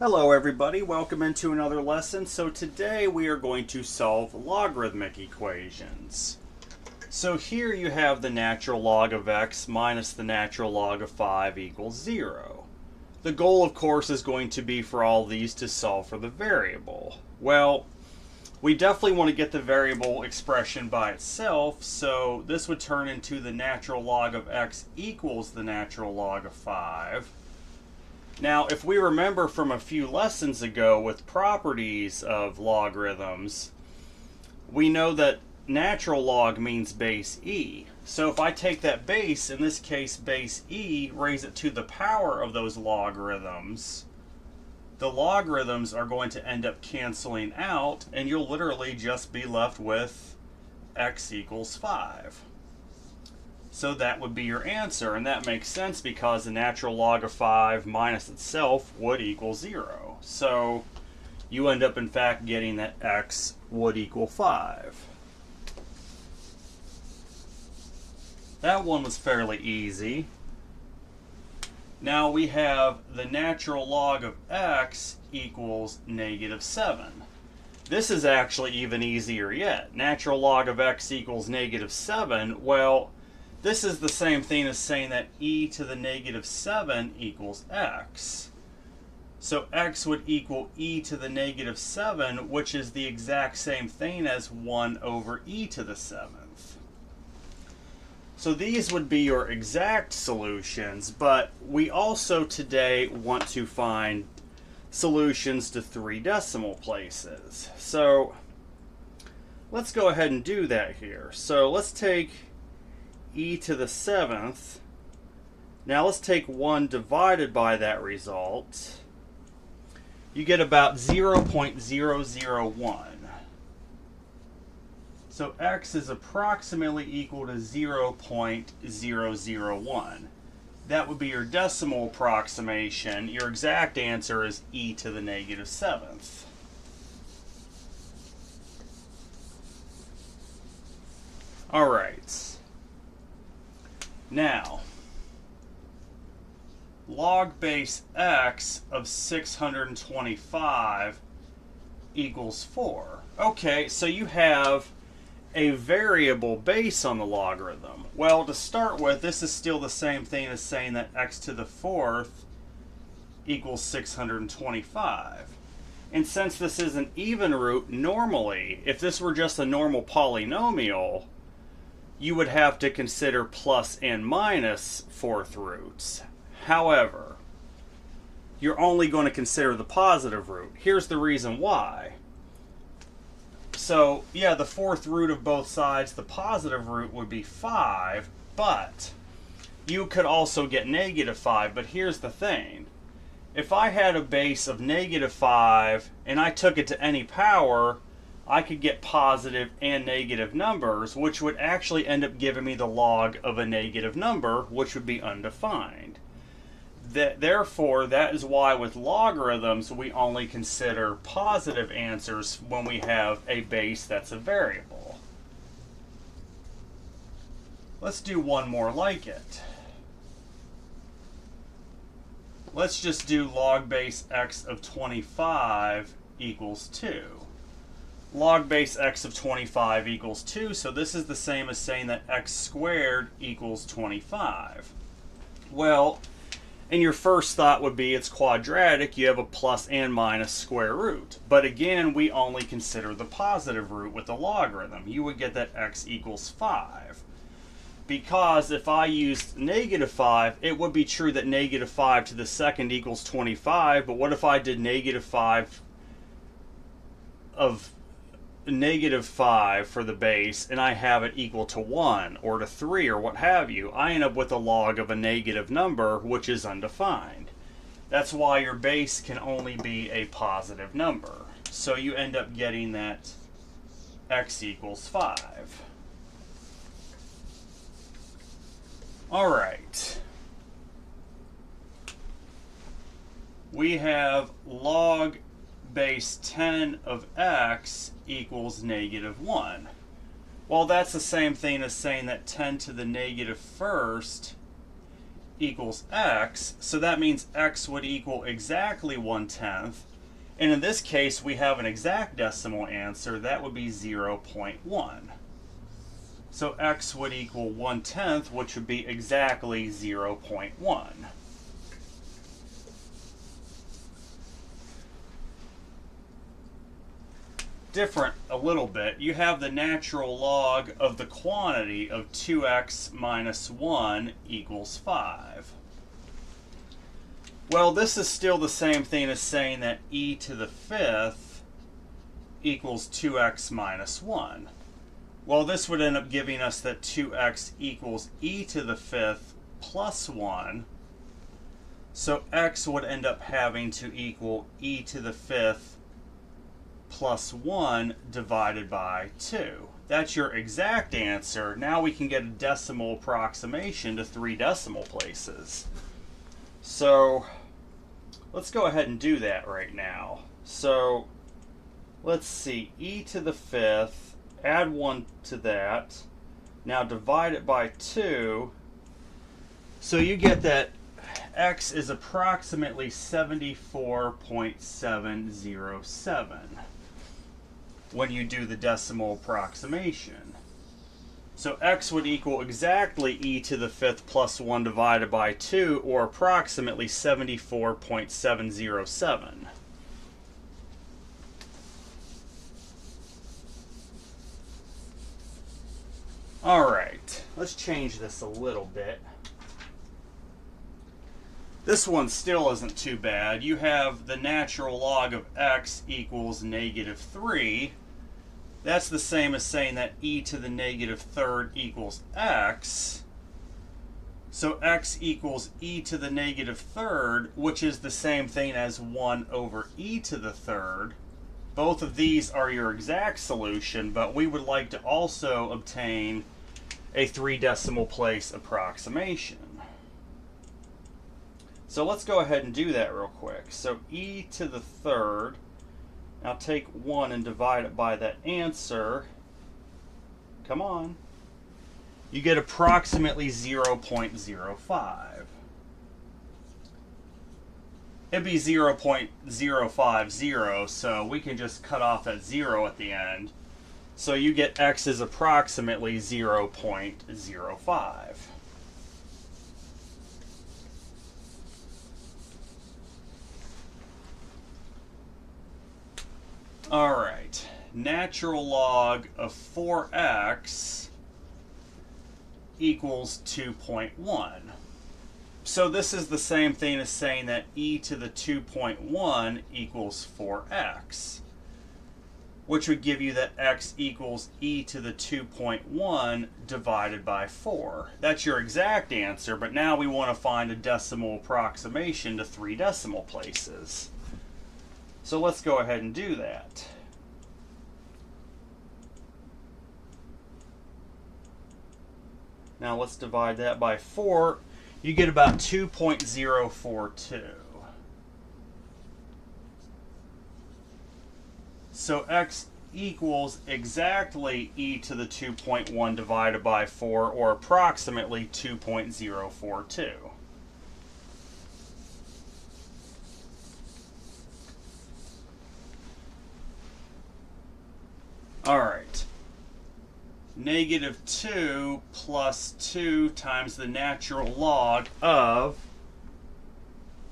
Hello everybody, welcome into another lesson. So today we are going to solve logarithmic equations. So here you have the natural log of x minus the natural log of 5 equals 0. The goal, of course, is going to be for all these to solve for the variable. Well, we definitely want to get the variable expression by itself, so this would turn into the natural log of x equals the natural log of 5. Now, if we remember from a few lessons ago with properties of logarithms, we know that natural log means base e. So if I take that base, in this case base e, raise it to the power of those logarithms, the logarithms are going to end up canceling out, and you'll literally just be left with x equals 5. So that would be your answer, and that makes sense because the natural log of 5 minus itself would equal 0. So you end up in fact getting that x would equal 5. That one was fairly easy. Now we have the natural log of x equals negative 7. This is actually even easier yet. Natural log of x equals negative 7. Well, this is the same thing as saying that e to the negative 7 equals x. So x would equal e to the negative 7, which is the exact same thing as 1 over e to the 7th. So these would be your exact solutions, but we also today want to find solutions to 3 decimal places. So let's go ahead and do that here. So let's take e to the 7th. Now let's take 1 divided by that result. You get about 0.001. So x is approximately equal to 0.001. That would be your decimal approximation. Your exact answer is e to the negative 7th. All right. Now, log base x of 625 equals 4. Okay, so you have a variable base on the logarithm. Well, to start with, this is still the same thing as saying that x to the 4th equals 625. And since this is an even root, normally, if this were just a normal polynomial, you would have to consider plus and minus 4th roots. However, you're only going to consider the positive root. Here's the reason why. So, yeah, the 4th root of both sides, the positive root would be 5, but you could also get negative 5. But here's the thing. If I had a base of negative 5 and I took it to any power, I could get positive and negative numbers, which would actually end up giving me the log of a negative number, which would be undefined. Therefore, that is why with logarithms, we only consider positive answers when we have a base that's a variable. Let's do one more like it. Let's just do log base x of 25 equals 2. Log base x of 25 equals 2, so this is the same as saying that x squared equals 25. Well, and your first thought would be it's quadratic, you have a plus and minus square root. But again, we only consider the positive root with the logarithm. You would get that x equals 5. Because if I used negative 5, it would be true that negative 5 to the 2nd equals 25, but what if I did negative 5 of negative 5 for the base and I have it equal to 1 or to 3 or what have you? I end up with a log of a negative number which is undefined. That's why your base can only be a positive number. So you end up getting that x equals 5. Alright. We have log base 10 of x equals negative 1. Well, that's the same thing as saying that 10 to the negative 1st equals x, so that means x would equal exactly 1/10. And in this case, we have an exact decimal answer. That would be 0.1. So x would equal 1/10, which would be exactly 0.1. Different a little bit. You have the natural log of the quantity of 2x minus 1 equals 5. Well, this is still the same thing as saying that e to the fifth equals 2x minus 1. Well, this would end up giving us that 2x equals e to the fifth plus 1. So x would end up having to equal e to the fifth plus 1 divided by 2. That's your exact answer. Now we can get a decimal approximation to 3 decimal places. So let's go ahead and do that right now. So let's see, e to the fifth, add 1 to that. Now divide it by 2. So you get that x is approximately 74.707 when you do the decimal approximation. So x would equal exactly e to the fifth plus 1 divided by 2, or approximately 74.707. Alright, let's change this a little bit. This one still isn't too bad. You have the natural log of x equals -3. That's the same as saying that e to the -3rd equals x. So x equals e to the -3rd, which is the same thing as 1 over e to the third. Both of these are your exact solution, but we would like to also obtain a 3 decimal place approximation. So let's go ahead and do that real quick. So e to the third, now take 1 and divide it by that answer. Come on. You get approximately 0.05. It'd be 0.050, so we can just cut off that 0 at the end. So you get x is approximately 0.05. All right, natural log of 4x equals 2.1. So this is the same thing as saying that e to the 2.1 equals 4x, which would give you that x equals e to the 2.1 divided by 4. That's your exact answer, but now we want to find a decimal approximation to 3 decimal places. So let's go ahead and do that. Now let's divide that by 4. You get about 2.042. So x equals exactly e to the 2.1 divided by 4, or approximately 2.042. All right. -2 plus 2 times the natural log of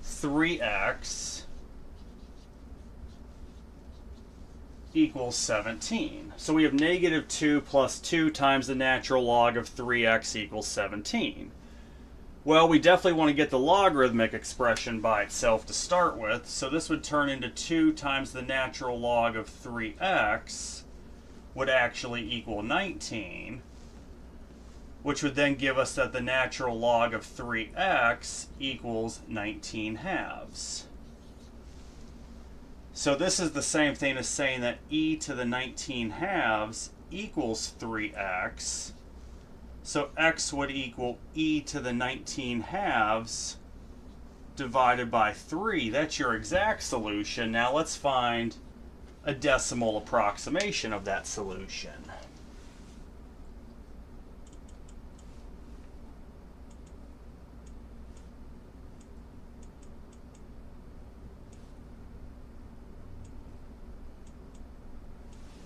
3x equals 17. So we have -2 plus 2 times the natural log of 3x equals 17. Well, we definitely want to get the logarithmic expression by itself to start with, so this would turn into 2 times the natural log of 3x would actually equal 19, which would then give us that the natural log of 3x equals 19 halves. So this is the same thing as saying that e to the 19 halves equals 3x. So x would equal e to the 19 halves divided by 3. That's your exact solution. Now let's find a decimal approximation of that solution.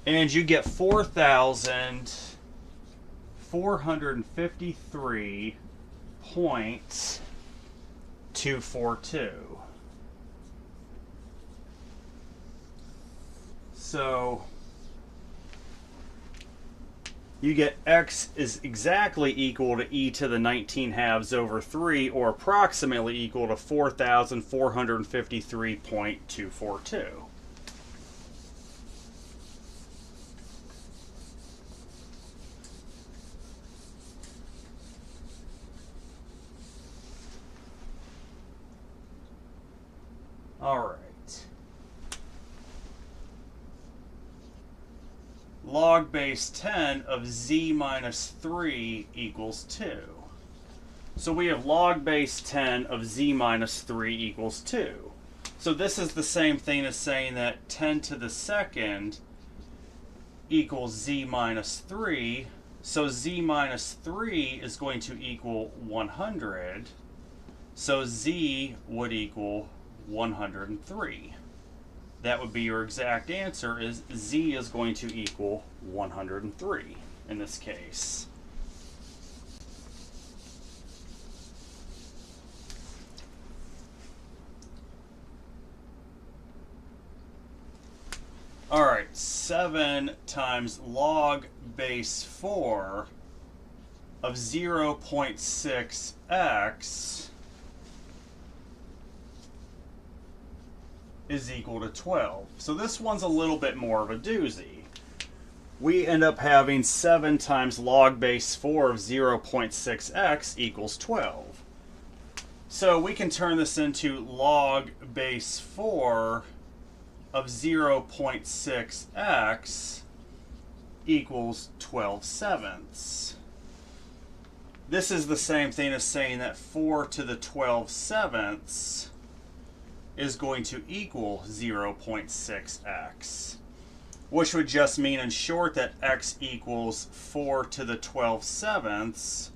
And you get 4,453.242. So you get x is exactly equal to e to the 19 halves over 3, or approximately equal to 4,453.242. All right. Log base 10 of z minus 3 equals 2. So we have log base 10 of z minus 3 equals 2. So this is the same thing as saying that 10 to the second equals z minus 3. So z minus 3 is going to equal 100. So z would equal 103. That would be your exact answer, is z is going to equal 103 in this case. All right, 7 times log base 4 of 0.6x is equal to 12. So this one's a little bit more of a doozy. We end up having 7 times log base 4 of 0.6x equals 12. So we can turn this into log base 4 of 0.6x equals 12 sevenths. This is the same thing as saying that 4 to the 12 sevenths is going to equal 0.6x, which would just mean in short that x equals 4 to the 12 sevenths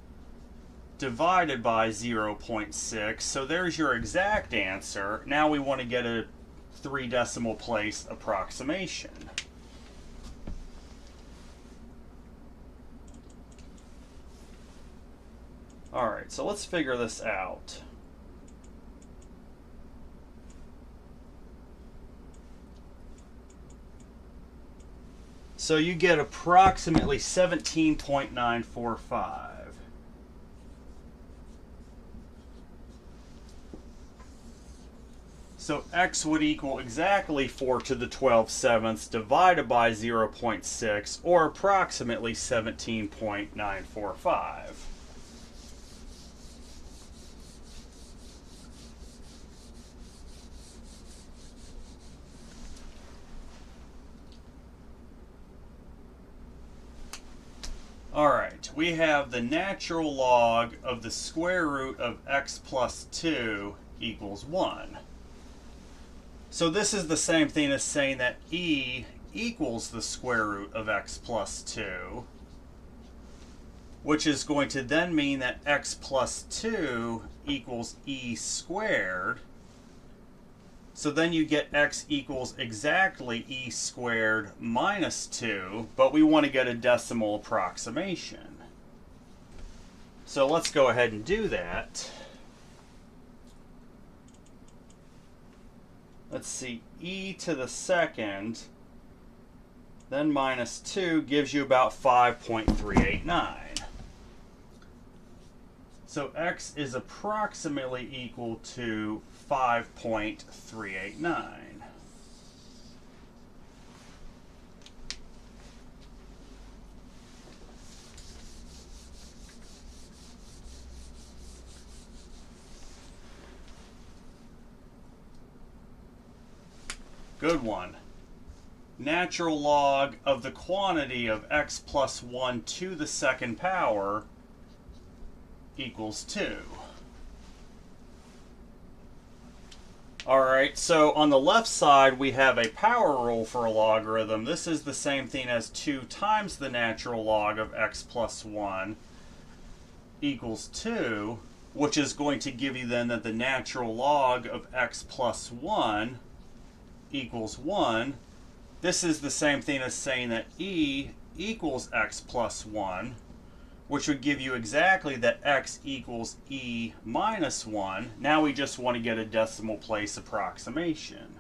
divided by 0.6. So there's your exact answer. Now we want to get a 3 decimal place approximation. All right, so let's figure this out. So you get approximately 17.945. So x would equal exactly 4 to the 12 sevenths divided by 0.6, or approximately 17.945. All right, we have the natural log of the square root of x plus 2 equals 1. So this is the same thing as saying that e equals the square root of x plus 2, which is going to then mean that x plus 2 equals e squared. So then you get x equals exactly e squared minus 2, but we want to get a decimal approximation. So let's go ahead and do that. Let's see, e to the second, then minus 2 gives you about 5.389. So x is approximately equal to 5.389. Good one. Natural log of the quantity of x plus 1 to the second power equals 2. Alright, so on the left side we have a power rule for a logarithm. This is the same thing as 2 times the natural log of x plus 1 equals 2, which is going to give you then that the natural log of x plus 1 equals 1, this is the same thing as saying that e equals x plus 1, which would give you exactly that x equals e minus 1. Now we just want to get a decimal place approximation.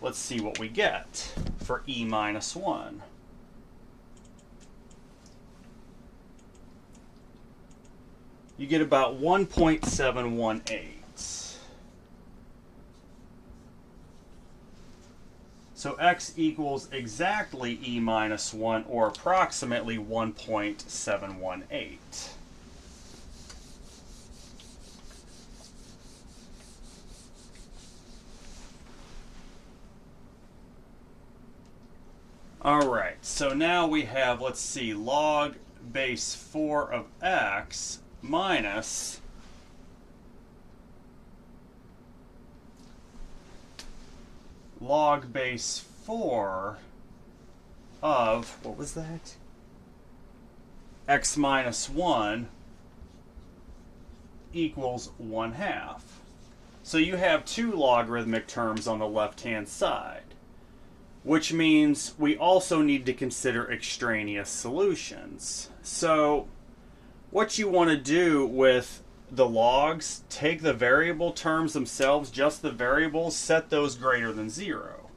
Let's see what we get for e minus 1. You get about 1.718. So x equals exactly e minus 1, or approximately 1.718. All right, so now we have, let's see, log base 4 of x minus log base 4 of, what was that? X minus 1 equals 1/2. So you have two logarithmic terms on the left-hand side, which means we also need to consider extraneous solutions. So what you want to do with the logs, take the variable terms themselves, just the variables, set those greater than 0.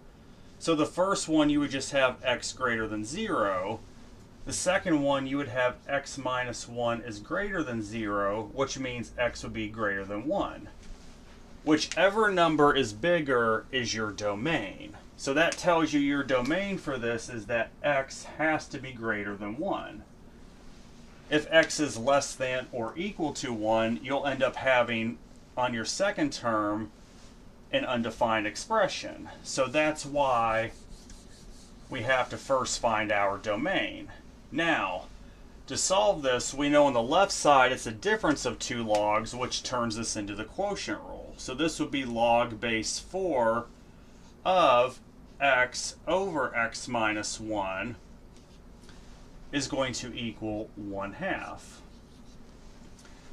So the first one you would just have x greater than 0. The second one you would have x minus 1 is greater than 0, which means x would be greater than 1. Whichever number is bigger is your domain. So that tells you your domain for this is that x has to be greater than 1. If x is less than or equal to 1, you'll end up having, on your second term, an undefined expression. So that's why we have to first find our domain. Now, to solve this, we know on the left side it's a difference of two logs, which turns this into the quotient rule. So this would be log base 4 of x over x minus 1 is going to equal 1/2.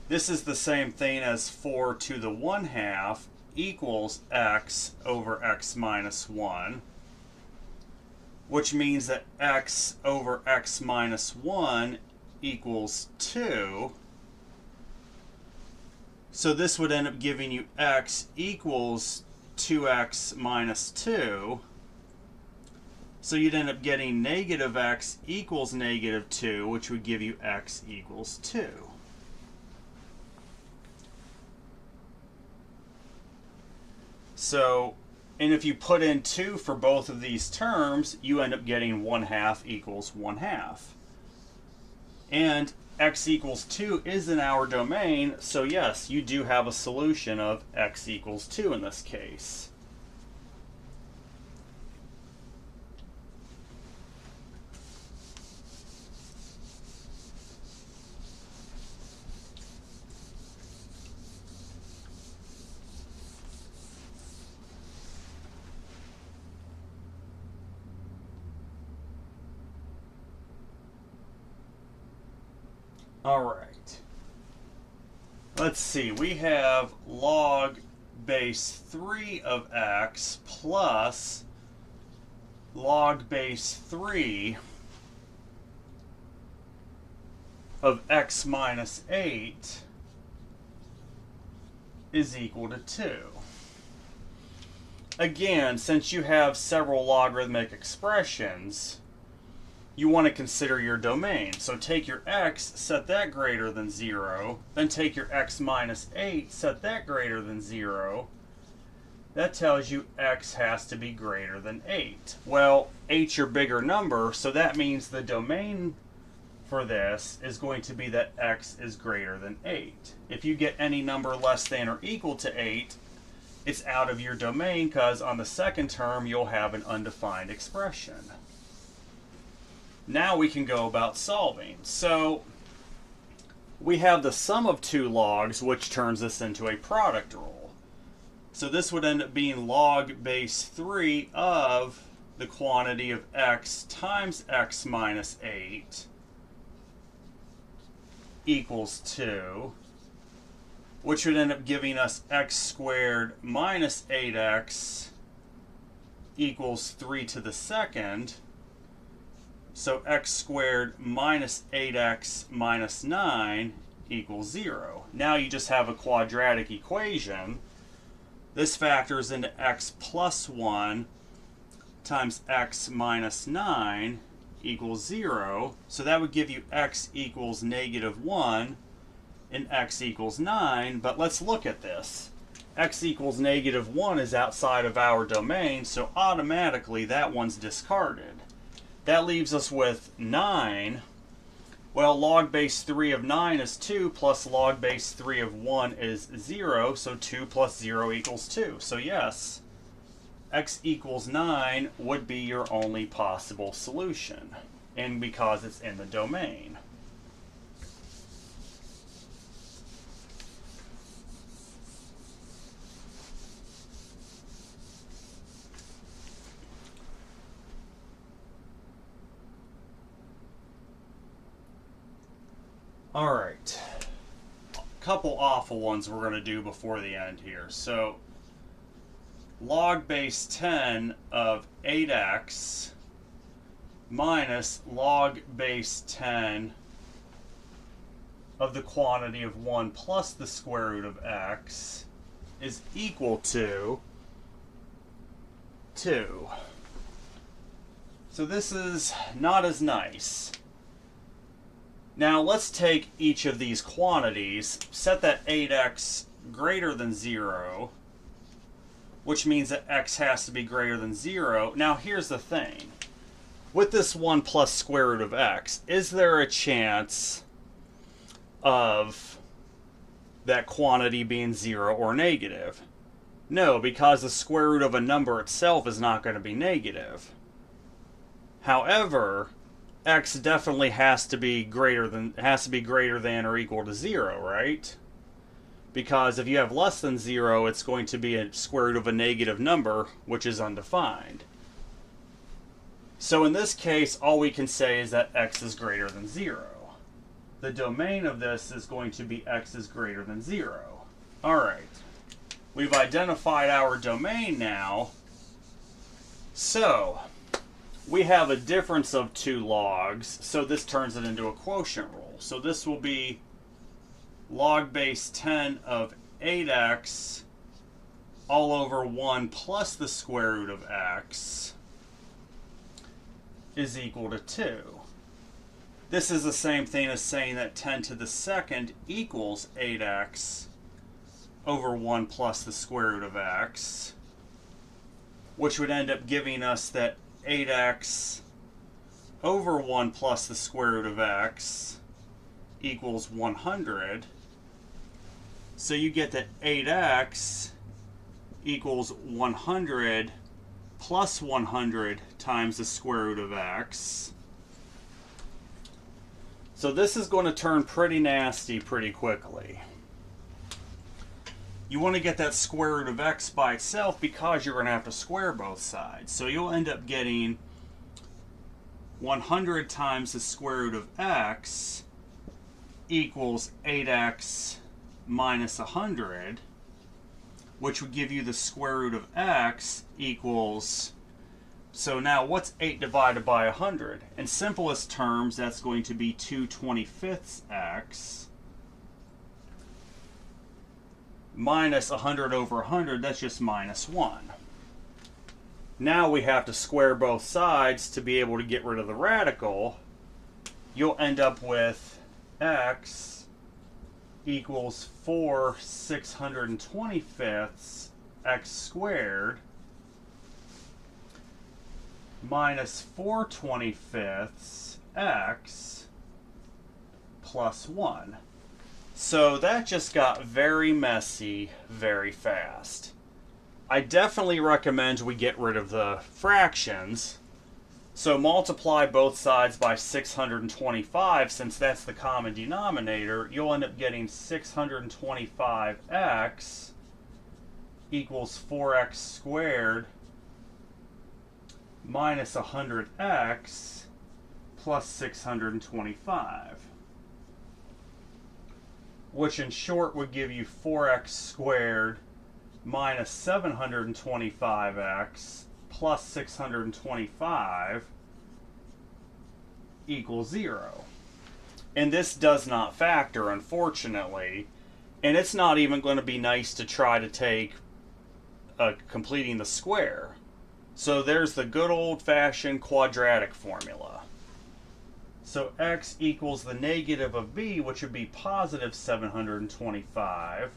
This is the same thing as 4 to the 1/2 equals x over x minus 1, which means that x over x minus 1 equals 2. So this would end up giving you x equals 2x minus 2. So you'd end up getting negative x equals negative 2, which would give you x equals 2. So, and if you put in 2 for both of these terms, you end up getting 1/2 equals 1/2. And x equals 2 is in our domain, so yes, you do have a solution of x equals 2 in this case. All right. Let's see. We have log base 3 of x plus log base 3 of x minus 8 is equal to 2. Again, since you have several logarithmic expressions, you want to consider your domain. So take your x, set that greater than 0, then take your x minus 8, set that greater than 0. That tells you x has to be greater than 8. Well, 8's your bigger number, so that means the domain for this is going to be that x is greater than 8. If you get any number less than or equal to 8, it's out of your domain, because on the second term you'll have an undefined expression. Now we can go about solving. So we have the sum of two logs, which turns this into a product rule. So this would end up being log base 3 of the quantity of x times x minus 8 equals 2, which would end up giving us x squared minus 8x equals 3 to the second. So x squared minus 8x minus 9 equals 0. Now you just have a quadratic equation. This factors into x plus 1 times x minus 9 equals 0. So that would give you x equals negative 1 and x equals 9. But let's look at this. X equals negative 1 is outside of our domain, so automatically that one's discarded. That leaves us with 9. Well, log base 3 of 9 is 2, plus log base 3 of 1 is 0, so 2 plus 0 equals 2. So yes, x equals 9 would be your only possible solution, and because it's in the domain. All right, a couple awful ones we're going to do before the end here. So log base 10 of 8x minus log base 10 of the quantity of 1 plus the square root of x is equal to 2. So this is not as nice. Now let's take each of these quantities, set that 8x greater than 0, which means that x has to be greater than 0. Now here's the thing. With this 1 plus square root of x, is there a chance of that quantity being 0 or negative? No, because the square root of a number itself is not going to be negative. However, x definitely has to be greater than or equal to 0, right? Because if you have less than 0, it's going to be a square root of a negative number, which is undefined. So in this case, all we can say is that x is greater than 0. The domain of this is going to be x is greater than 0. All right. We've identified our domain now. So we have a difference of 2 logs, so this turns it into a quotient rule. So this will be log base 10 of 8x all over 1 plus the square root of x is equal to 2. This is the same thing as saying that 10 to the second equals 8x over 1 plus the square root of x, which would end up giving us that 8x over 1 plus the square root of x equals 100. So you get that 8x equals 100 plus 100 times the square root of x. So this is going to turn pretty nasty pretty quickly. You want to get that square root of x by itself because you're going to have to square both sides. So you'll end up getting 100 times the square root of x equals 8x minus 100, which would give you the square root of x equals, so now what's 8 divided by 100? In simplest terms, that's going to be 2/25 x minus 100 over 100, that's just minus 1. Now we have to square both sides to be able to get rid of the radical. You'll end up with x equals 4/625 x squared minus 4/25 x plus 1. So that just got very messy very fast. I definitely recommend we get rid of the fractions. So multiply both sides by 625, since that's the common denominator. You'll end up getting 625x equals 4x squared minus 100x plus 625. Which in short would give you 4x squared minus 725x plus 625 equals 0. And this does not factor, unfortunately. And it's not even going to be nice to try to take completing the square. So there's the good old-fashioned quadratic formula. So x equals the negative of b, which would be positive 725,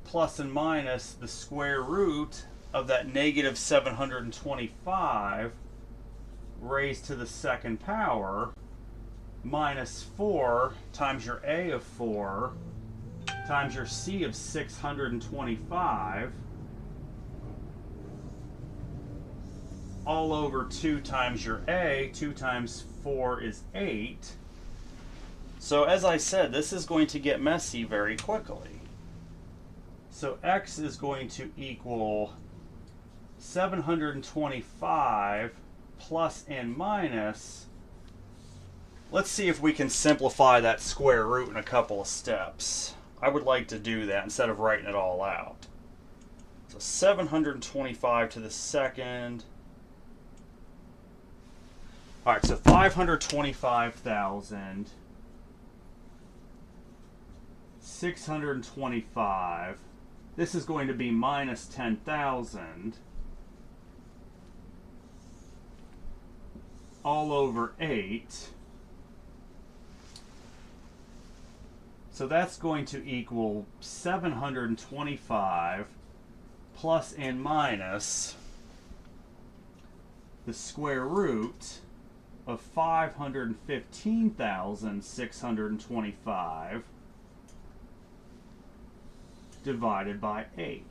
plus and minus the square root of that negative 725 raised to the second power, minus 4 times your a of 4 times your c of 625 all over 2 times your a. 2 times 4 is 8. So as I said, this is going to get messy very quickly. So x is going to equal 725 plus and minus. Let's see if we can simplify that square root in a couple of steps. I would like to do that instead of writing it all out. So 725 to the second. All right, so 525,000, 625. This is going to be minus 10,000 all over 8. So that's going to equal 725 plus and minus the square root of 515,625 divided by 8.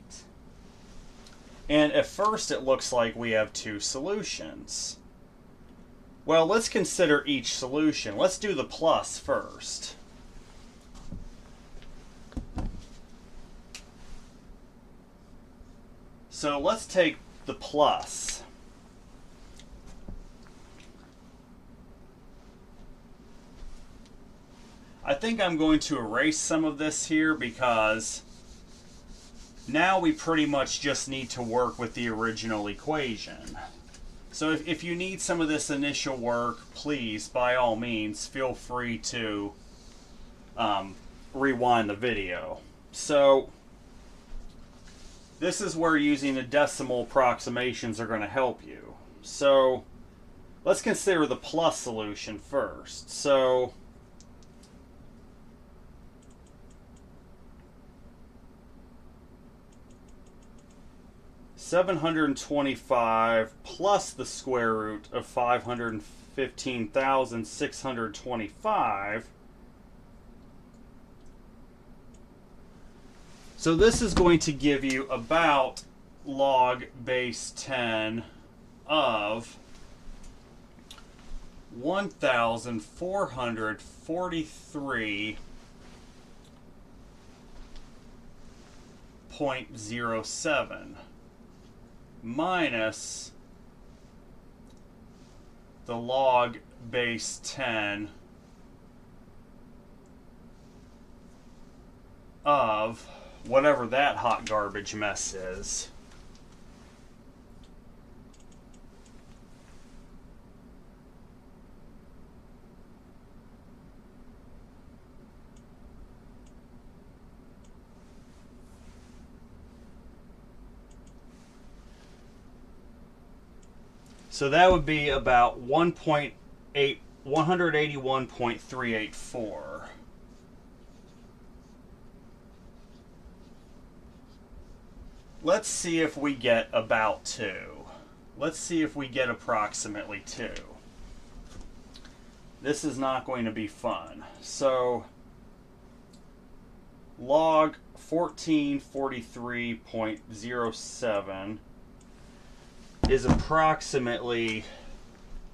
And at first it looks like we have two solutions. Well, let's consider each solution. Let's do the plus first. So let's take the plus. I think I'm going to erase some of this here because now we pretty much just need to work with the original equation. So if you need some of this initial work, please, by all means, feel free to rewind the video. So this is where using the decimal approximations are going to help you. So let's consider the plus solution first. So $725 plus the square root of 515,625. So this is going to give you about log base 10 of 1,443.07 minus the log base 10 of whatever that hot garbage mess is. So that would be about 181.384. Let's see if we get about 2. Let's see if we get approximately 2. This is not going to be fun. So log 1443.07 is approximately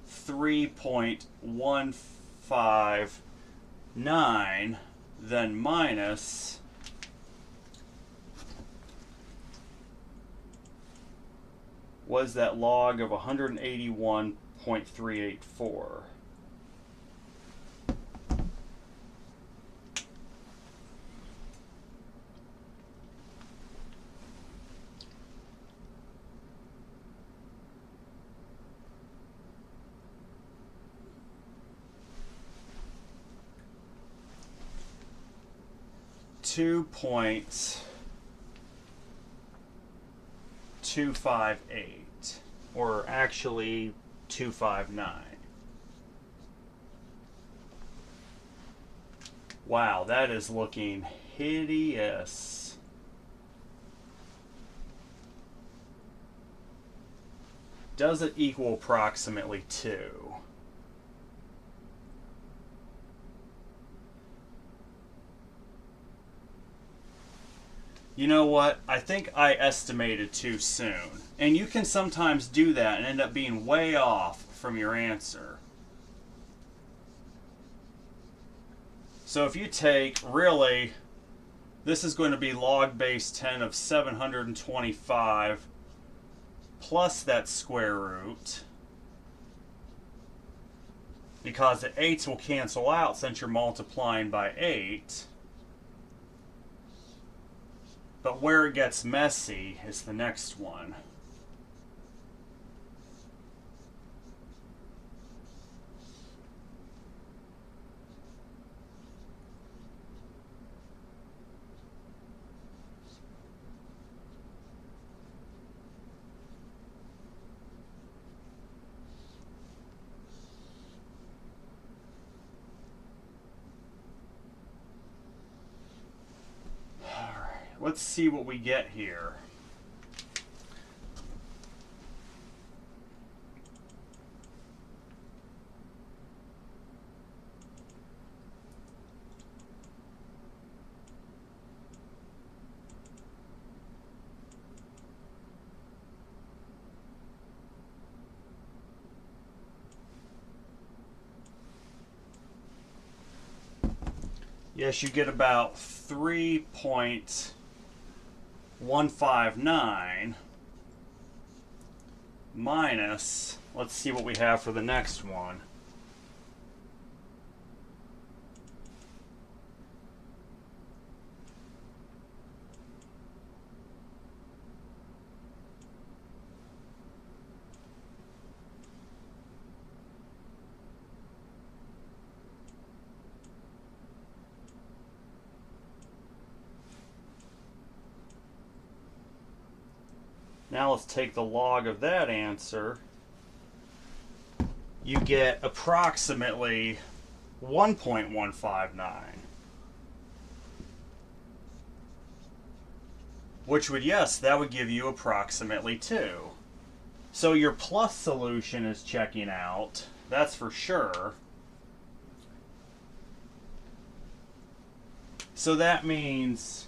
3.159, then minus was that log of 181.384. 2.258, or actually 259. Wow, that is looking hideous. Does it equal approximately 2? You know what? I think I estimated too soon. And you can sometimes do that and end up being way off from your answer. So if you take, really, this is going to be log base 10 of 725 plus that square root, because the 8s will cancel out since you're multiplying by 8. But where it gets messy is the next one. Let's see what we get here. Yes, you get about 3.159 minus, let's see what we have for the next one. Now let's take the log of that answer. You get approximately 1.159. Which would, yes, that would give you approximately 2. So your plus solution is checking out, that's for sure. So that means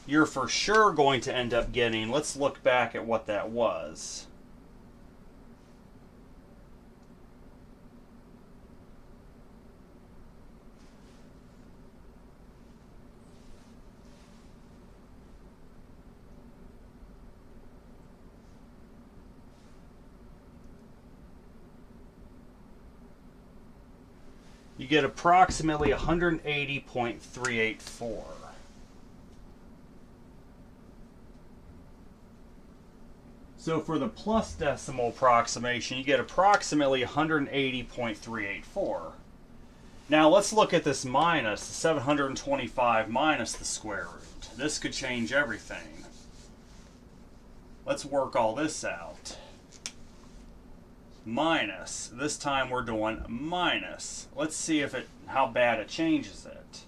you're for sure going to end up getting, let's look back at what that was. You get approximately 180.384. So for the plus decimal approximation, you get approximately 180.384. Now let's look at this minus, 725 minus the square root. This could change everything. Let's work all this out. Minus, this time we're doing minus. Let's see if how bad it changes it.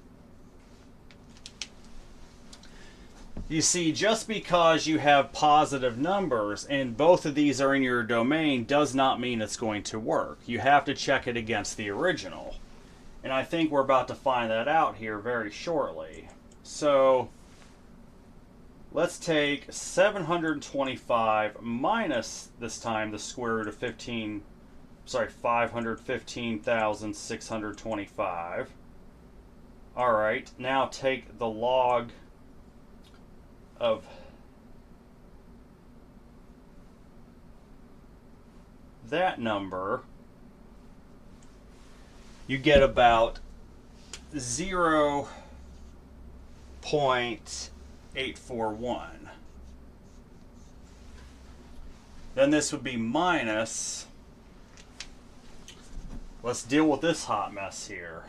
You see, just because you have positive numbers and both of these are in your domain does not mean it's going to work. You have to check it against the original. And I think we're about to find that out here very shortly. So let's take 725 minus, this time, the square root of 515,625. All right, now take the log of that number. You get about 0.841. Then this would be minus, let's deal with this hot mess here.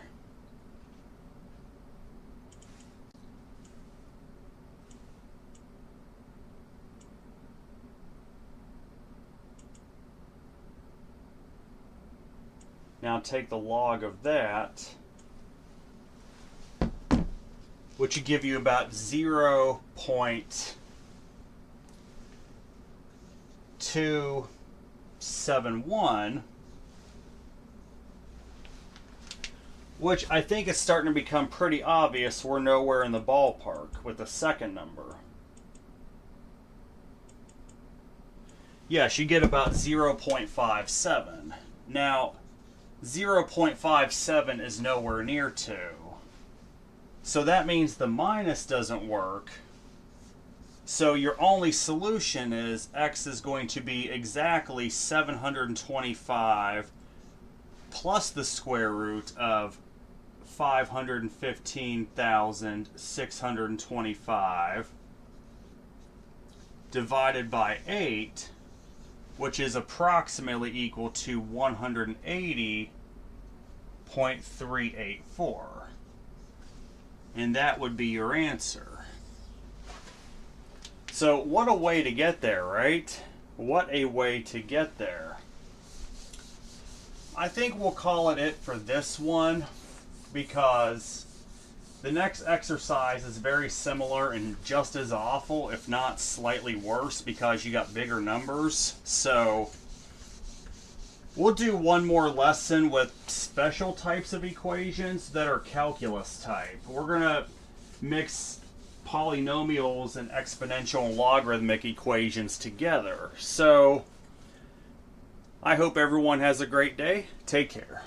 Now take the log of that, which would give you about 0.271, which I think is starting to become pretty obvious we're nowhere in the ballpark with the second number. Yes, you get about 0.57. Now, 0.57 is nowhere near 2. So that means the minus doesn't work. So your only solution is x is going to be exactly 725 plus the square root of 515,625 divided by 8, which is approximately equal to 180.384. And that would be your answer. So what a way to get there, right? What a way to get there. I think we'll call it for this one, because the next exercise is very similar and just as awful, if not slightly worse, because you got bigger numbers. So we'll do one more lesson with special types of equations that are calculus type. We're going to mix polynomials and exponential and logarithmic equations together. So I hope everyone has a great day. Take care.